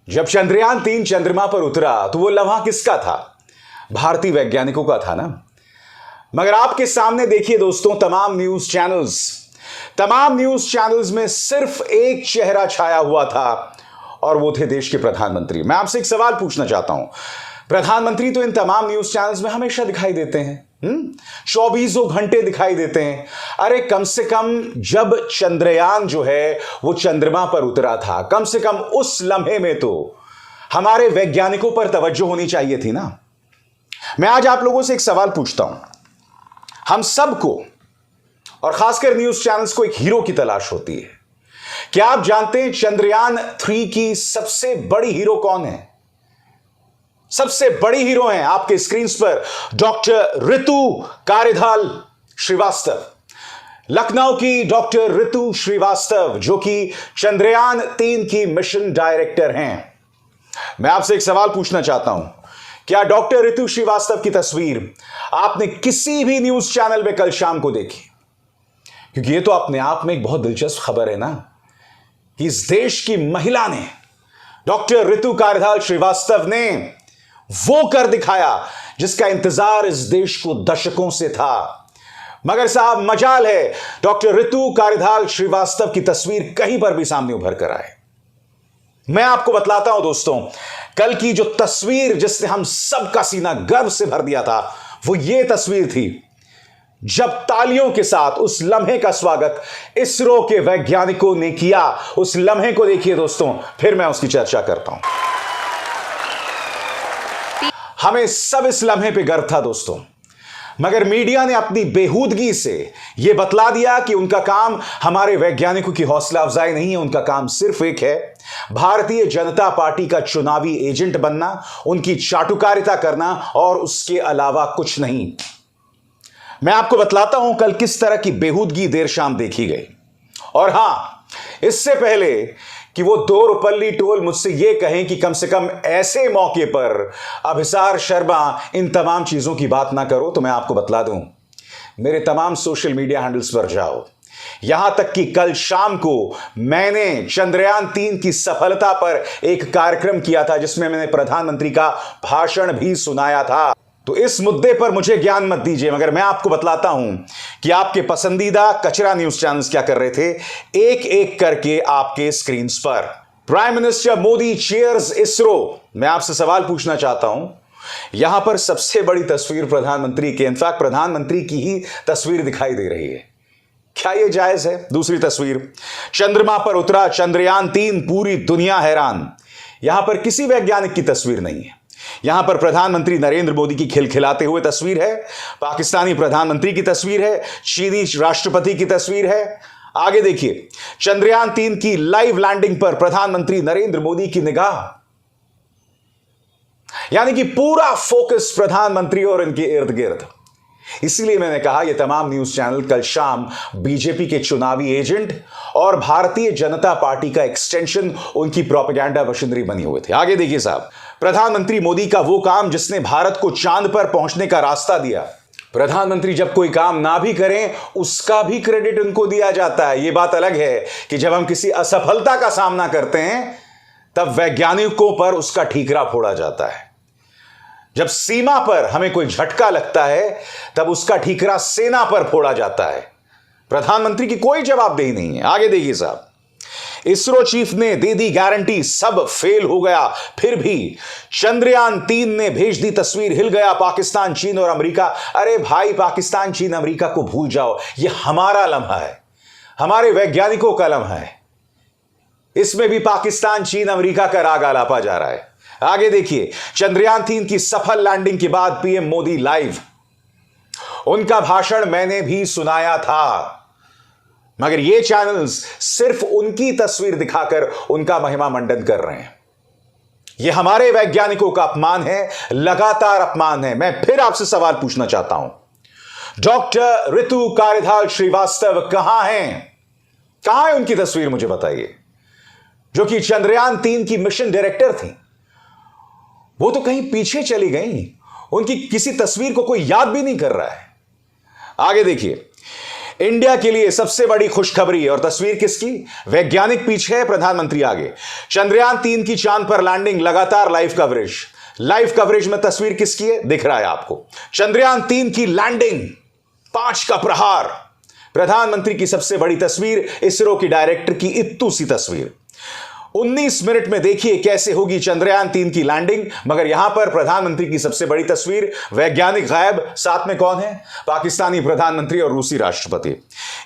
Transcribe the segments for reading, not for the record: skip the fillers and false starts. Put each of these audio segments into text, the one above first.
जब चंद्रयान 3 चंद्रमा पर उतरा तो वो लम्हा किसका था? भारतीय वैज्ञानिकों का था ना। मगर आपके सामने देखिए दोस्तों, तमाम न्यूज चैनल्स में सिर्फ एक चेहरा छाया हुआ था और वो थे देश के प्रधानमंत्री। मैं आपसे एक सवाल पूछना चाहता हूं, प्रधानमंत्री तो इन तमाम न्यूज चैनल्स में हमेशा दिखाई देते हैं, 24 घंटे दिखाई देते हैं। अरे कम से कम जब चंद्रयान जो है वो चंद्रमा पर उतरा था, कम से कम उस लम्हे में तो हमारे वैज्ञानिकों पर तवज्जो होनी चाहिए थी ना। मैं आज आप लोगों से एक सवाल पूछता हूं, हम सबको और खासकर न्यूज चैनल्स को एक हीरो की तलाश होती है। क्या आप जानते हैं चंद्रयान 3 की सबसे बड़ी हीरो कौन है? सबसे बड़ी हीरो हैं आपके स्क्रीन पर डॉक्टर ऋतु कारिधाल श्रीवास्तव, लखनऊ की डॉक्टर ऋतु श्रीवास्तव, जो कि चंद्रयान 3 की मिशन डायरेक्टर हैं। मैं आपसे एक सवाल पूछना चाहता हूं, क्या डॉक्टर ऋतु श्रीवास्तव की तस्वीर आपने किसी भी न्यूज चैनल में कल शाम को देखी? क्योंकि ये तो अपने आप में एक बहुत दिलचस्प खबर है ना कि इस देश की महिला ने, डॉक्टर ऋतु कारिधाल श्रीवास्तव ने वो कर दिखाया जिसका इंतजार इस देश को दशकों से था। मगर साहब मजाल है, डॉक्टर ऋतु कारिधाल श्रीवास्तव की तस्वीर कहीं पर भी सामने उभर कर आए। मैं आपको बतलाता हूं दोस्तों, कल की जो तस्वीर जिसने हम सबका सीना गर्व से भर दिया था, वो ये तस्वीर थी जब तालियों के साथ उस लम्हे का स्वागत इसरो के वैज्ञानिकों ने किया। उस लम्हे को देखिए दोस्तों, फिर मैं उसकी चर्चा करता हूं। हमें सब इस लम्हे पे गर्व था दोस्तों, मगर मीडिया ने अपनी बेहूदगी से यह बतला दिया कि उनका काम हमारे वैज्ञानिकों की हौसला अफजाई नहीं है। उनका काम सिर्फ एक है, भारतीय जनता पार्टी का चुनावी एजेंट बनना, उनकी चाटुकारिता करना और उसके अलावा कुछ नहीं। मैं आपको बतलाता हूं कल किस तरह की बेहूदगी देर शाम देखी गई। और हां, इससे पहले कि वो दो रुपल्ली टोल मुझसे ये कहें कि कम से कम ऐसे मौके पर अभिसार शर्मा इन तमाम चीजों की बात ना करो, तो मैं आपको बतला दूं, मेरे तमाम सोशल मीडिया हैंडल्स पर जाओ। यहां तक कि कल शाम को मैंने चंद्रयान 3 की सफलता पर एक कार्यक्रम किया था जिसमें मैंने प्रधानमंत्री का भाषण भी सुनाया था। तो इस मुद्दे पर मुझे ज्ञान मत दीजिए, मगर मैं आपको बतलाता हूं कि आपके पसंदीदा कचरा न्यूज चैनल्स क्या कर रहे थे, एक एक करके आपके स्क्रीन पर। Prime minister Modi cheers ISRO. मैं आपसे सवाल पूछना चाहता हूं, यहां पर सबसे बड़ी तस्वीर प्रधानमंत्री की, इनफैक्ट प्रधानमंत्री की ही तस्वीर दिखाई दे रही है। क्या यह जायज है? दूसरी तस्वीर, चंद्रमा पर उतरा चंद्रयान 3, पूरी दुनिया हैरान। यहां पर किसी वैज्ञानिक की तस्वीर नहीं है। यहां पर प्रधानमंत्री नरेंद्र मोदी की खिलखिलाते हुए तस्वीर है, पाकिस्तानी प्रधानमंत्री की तस्वीर है, चीनी राष्ट्रपति की तस्वीर है। आगे देखिए, चंद्रयान 3 की लाइव लैंडिंग पर प्रधानमंत्री नरेंद्र मोदी की निगाह, यानी कि पूरा फोकस प्रधानमंत्री और इनके इर्द गिर्द। इसीलिए मैंने कहा यह तमाम न्यूज चैनल कल शाम बीजेपी के चुनावी एजेंट और भारतीय जनता पार्टी का एक्सटेंशन, उनकी प्रोपेगेंडा मशीनरी बनी हुए थे। आगे देखिए साहब, प्रधानमंत्री मोदी का वो काम जिसने भारत को चांद पर पहुंचने का रास्ता दिया। प्रधानमंत्री जब कोई काम ना भी करें उसका भी क्रेडिट उनको दिया जाता है। यह बात अलग है कि जब हम किसी असफलता का सामना करते हैं तब वैज्ञानिकों पर उसका ठीकरा फोड़ा जाता है। जब सीमा पर हमें कोई झटका लगता है तब उसका ठीकरा सेना पर फोड़ा जाता है। प्रधानमंत्री की कोई जवाबदेही नहीं है। आगे देखिए साहब, इसरो चीफ ने दे दी गारंटी, सब फेल हो गया, फिर भी चंद्रयान 3 ने भेज दी तस्वीर, हिल गया पाकिस्तान, चीन और अमेरिका। अरे भाई, पाकिस्तान, चीन, अमेरिका को भूल जाओ, यह हमारा लम्हा है, हमारे वैज्ञानिकों का लम्हा है। इसमें भी पाकिस्तान, चीन, अमेरिका का राग आलापा जा रहा है। आगे देखिए, चंद्रयान 3 की सफल लैंडिंग के बाद पीएम मोदी लाइव, उनका भाषण मैंने भी सुनाया था, मगर ये चैनल्स सिर्फ उनकी तस्वीर दिखाकर उनका महिमा मंडन कर रहे हैं। यह हमारे वैज्ञानिकों का अपमान है, लगातार अपमान है। मैं फिर आपसे सवाल पूछना चाहता हूं, डॉक्टर ऋतु कारिधाल श्रीवास्तव कहां हैं? कहां है उनकी तस्वीर? मुझे बताइए। जो कि चंद्रयान 3 की मिशन डायरेक्टर थी, वो तो कहीं पीछे चली गई। उनकी किसी तस्वीर को कोई याद भी नहीं कर रहा है। आगे देखिए, इंडिया के लिए सबसे बड़ी खुशखबरी और तस्वीर किसकी? वैज्ञानिक पीछे है, प्रधानमंत्री आगे। चंद्रयान 3 की चांद पर लैंडिंग, लगातार लाइव कवरेज में तस्वीर किसकी है? दिख रहा है आपको। चंद्रयान 3 की लैंडिंग, 5 का प्रहार, प्रधानमंत्री की सबसे बड़ी तस्वीर, इसरो की डायरेक्टर की इत्तू सी तस्वीर। 19 मिनट में देखिए कैसे होगी चंद्रयान 3 की लैंडिंग। मगर यहां पर प्रधानमंत्री की सबसे बड़ी तस्वीर, वैज्ञानिक गायब, साथ में कौन है? पाकिस्तानी प्रधानमंत्री और रूसी राष्ट्रपति।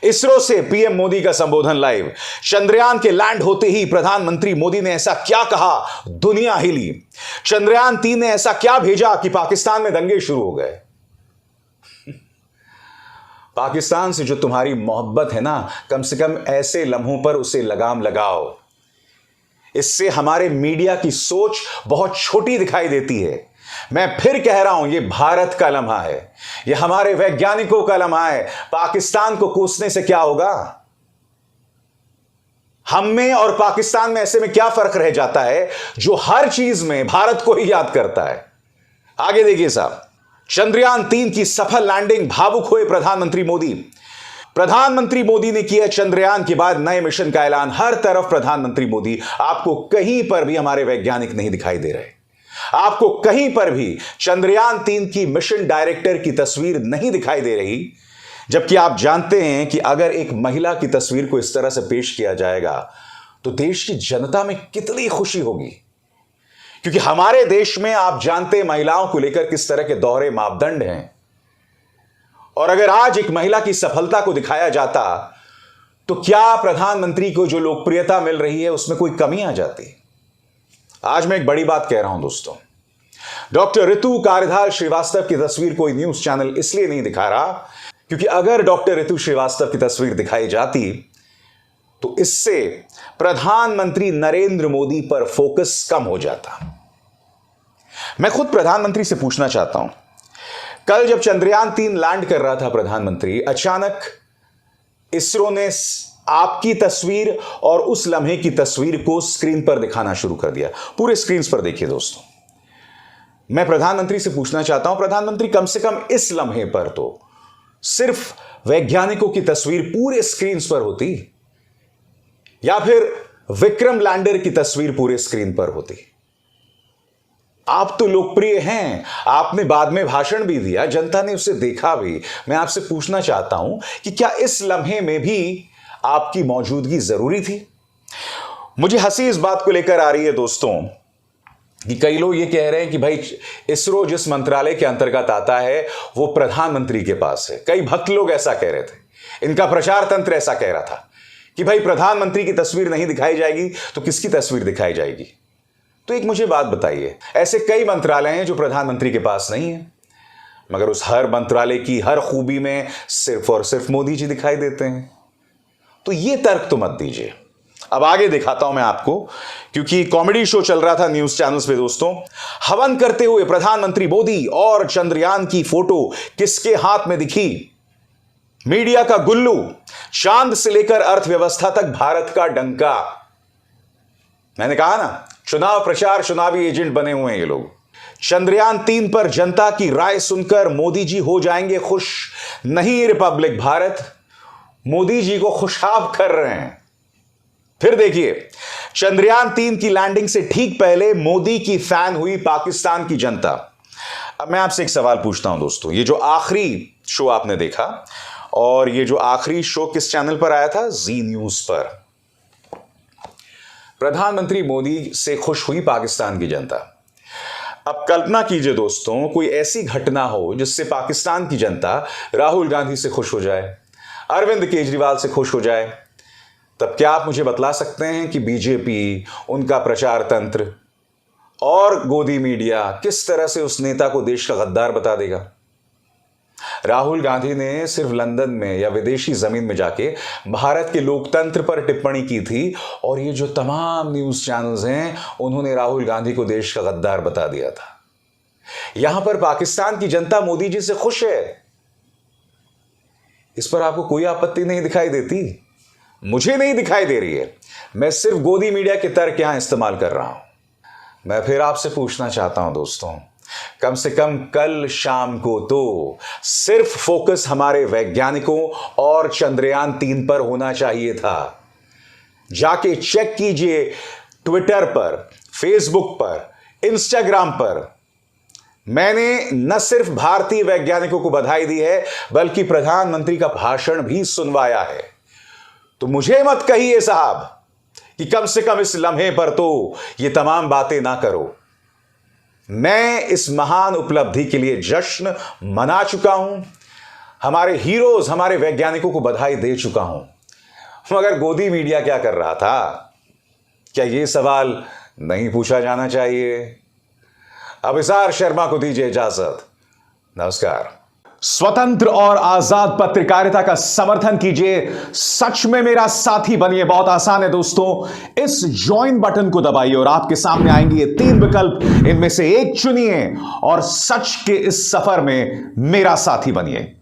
इसरो से पीएम मोदी का संबोधन लाइव। चंद्रयान के लैंड होते ही प्रधानमंत्री मोदी ने ऐसा क्या कहा, दुनिया हिली। चंद्रयान 3 ने ऐसा क्या भेजा कि पाकिस्तान में दंगे शुरू हो गए। पाकिस्तान से जो तुम्हारी मोहब्बत है ना, कम से कम ऐसे लम्हों पर उसे लगाम लगाओ। इससे हमारे मीडिया की सोच बहुत छोटी दिखाई देती है। मैं फिर कह रहा हूं, यह भारत का लम्हा है, यह हमारे वैज्ञानिकों का लम्हा है। पाकिस्तान को कोसने से क्या होगा? हम में और पाकिस्तान में ऐसे में क्या फर्क रह जाता है जो हर चीज में भारत को ही याद करता है? आगे देखिए साहब, चंद्रयान 3 की सफल लैंडिंग, भावुक हुए प्रधानमंत्री मोदी। प्रधानमंत्री मोदी ने किया चंद्रयान के बाद नए मिशन का ऐलान। हर तरफ प्रधानमंत्री मोदी, आपको कहीं पर भी हमारे वैज्ञानिक नहीं दिखाई दे रहे, आपको कहीं पर भी चंद्रयान 3 की मिशन डायरेक्टर की तस्वीर नहीं दिखाई दे रही। जबकि आप जानते हैं कि अगर एक महिला की तस्वीर को इस तरह से पेश किया जाएगा तो देश की जनता में कितनी खुशी होगी। क्योंकि हमारे देश में आप जानते हैं महिलाओं को लेकर किस तरह के दोहरे मापदंड हैं। और अगर आज एक महिला की सफलता को दिखाया जाता तो क्या प्रधानमंत्री को जो लोकप्रियता मिल रही है उसमें कोई कमी आ जाती? आज मैं एक बड़ी बात कह रहा हूं दोस्तों। डॉक्टर ऋतु कारिधाल श्रीवास्तव की तस्वीर कोई न्यूज चैनल इसलिए नहीं दिखा रहा क्योंकि अगर डॉक्टर ऋतु श्रीवास्तव की तस्वीर दिखाई जाती तो इससे प्रधानमंत्री नरेंद्र मोदी पर फोकस कम हो जाता। मैं खुद प्रधानमंत्री से पूछना चाहता हूं, कल जब चंद्रयान 3 लैंड कर रहा था प्रधानमंत्री, अचानक इसरो ने आपकी तस्वीर और उस लम्हे की तस्वीर को स्क्रीन पर दिखाना शुरू कर दिया। पूरे स्क्रीन पर देखिए दोस्तों। मैं प्रधानमंत्री से पूछना चाहता हूं, प्रधानमंत्री कम से कम इस लम्हे पर तो सिर्फ वैज्ञानिकों की तस्वीर पूरे स्क्रीन पर होती, या फिर विक्रम लैंडर की तस्वीर पूरे स्क्रीन पर होती। आप तो लोकप्रिय हैं, आपने बाद में भाषण भी दिया, जनता ने उसे देखा भी। मैं आपसे पूछना चाहता हूं कि क्या इस लम्हे में भी आपकी मौजूदगी जरूरी थी? मुझे हंसी इस बात को लेकर आ रही है दोस्तों कि कई लोग ये कह रहे हैं कि भाई इसरो जिस मंत्रालय के अंतर्गत आता है वो प्रधानमंत्री के पास है। कई भक्त लोग ऐसा कह रहे थे, इनका प्रचार तंत्र ऐसा कह रहा था कि भाई प्रधानमंत्री की तस्वीर नहीं दिखाई जाएगी तो किसकी तस्वीर दिखाई जाएगी? तो एक मुझे बात बताइए, ऐसे कई मंत्रालय हैं जो प्रधानमंत्री के पास नहीं है, मगर उस हर मंत्रालय की हर खूबी में सिर्फ और सिर्फ मोदी जी दिखाई देते हैं। तो ये तर्क तो मत दीजिए। अब आगे दिखाता हूं मैं आपको, क्योंकि कॉमेडी शो चल रहा था न्यूज चैनल्स पे दोस्तों। हवन करते हुए प्रधानमंत्री मोदी और चंद्रयान की फोटो किसके हाथ में दिखी? मीडिया का गुल्लू, चांद से लेकर अर्थव्यवस्था तक भारत का डंका। मैंने कहा ना, चुनाव प्रचार चुनावी एजेंट बने हुए हैं ये लोग। चंद्रयान 3 पर जनता की राय सुनकर मोदी जी हो जाएंगे खुश? नहीं, रिपब्लिक भारत मोदी जी को खुशाब कर रहे हैं। फिर देखिए, चंद्रयान 3 की लैंडिंग से ठीक पहले मोदी की फैन हुई पाकिस्तान की जनता। अब मैं आपसे एक सवाल पूछता हूं दोस्तों, ये जो आखिरी शो आपने देखा, और ये जो आखिरी शो किस चैनल पर आया था? जी न्यूज पर। प्रधानमंत्री मोदी से खुश हुई पाकिस्तान की जनता। अब कल्पना कीजिए दोस्तों, कोई ऐसी घटना हो जिससे पाकिस्तान की जनता राहुल गांधी से खुश हो जाए, अरविंद केजरीवाल से खुश हो जाए, तब क्या आप मुझे बतला सकते हैं कि बीजेपी, उनका प्रचार तंत्र और गोदी मीडिया किस तरह से उस नेता को देश का गद्दार बता देगा? राहुल गांधी ने सिर्फ लंदन में या विदेशी जमीन में जाके भारत के लोकतंत्र पर टिप्पणी की थी, और ये जो तमाम न्यूज चैनल्स हैं उन्होंने राहुल गांधी को देश का गद्दार बता दिया था। यहां पर पाकिस्तान की जनता मोदी जी से खुश है, इस पर आपको कोई आपत्ति नहीं दिखाई देती? मुझे नहीं दिखाई दे रही है। मैं सिर्फ गोदी मीडिया के तर्क यहां इस्तेमाल कर रहा हूं। मैं फिर आपसे पूछना चाहता हूं दोस्तों, कम से कम कल शाम को तो सिर्फ फोकस हमारे वैज्ञानिकों और चंद्रयान 3 पर होना चाहिए था। जाके चेक कीजिए ट्विटर पर, फेसबुक पर, इंस्टाग्राम पर। मैंने न सिर्फ भारतीय वैज्ञानिकों को बधाई दी है, बल्कि प्रधानमंत्री का भाषण भी सुनवाया है। तो मुझे मत कहिए साहब कि कम से कम इस लम्हे पर तो ये तमाम बातें ना करो। मैं इस महान उपलब्धि के लिए जश्न मना चुका हूं, हमारे हीरोज, हमारे वैज्ञानिकों को बधाई दे चुका हूं। मगर गोदी मीडिया क्या कर रहा था? क्या यह सवाल नहीं पूछा जाना चाहिए? अभिसार शर्मा को दीजिए इजाजत। नमस्कार। स्वतंत्र और आजाद पत्रकारिता का समर्थन कीजिए, सच में मेरा साथी बनिए। बहुत आसान है दोस्तों, इस ज्वाइन बटन को दबाइए और आपके सामने आएंगे ये 3 विकल्प, इनमें से एक चुनिए और सच के इस सफर में मेरा साथी बनिए।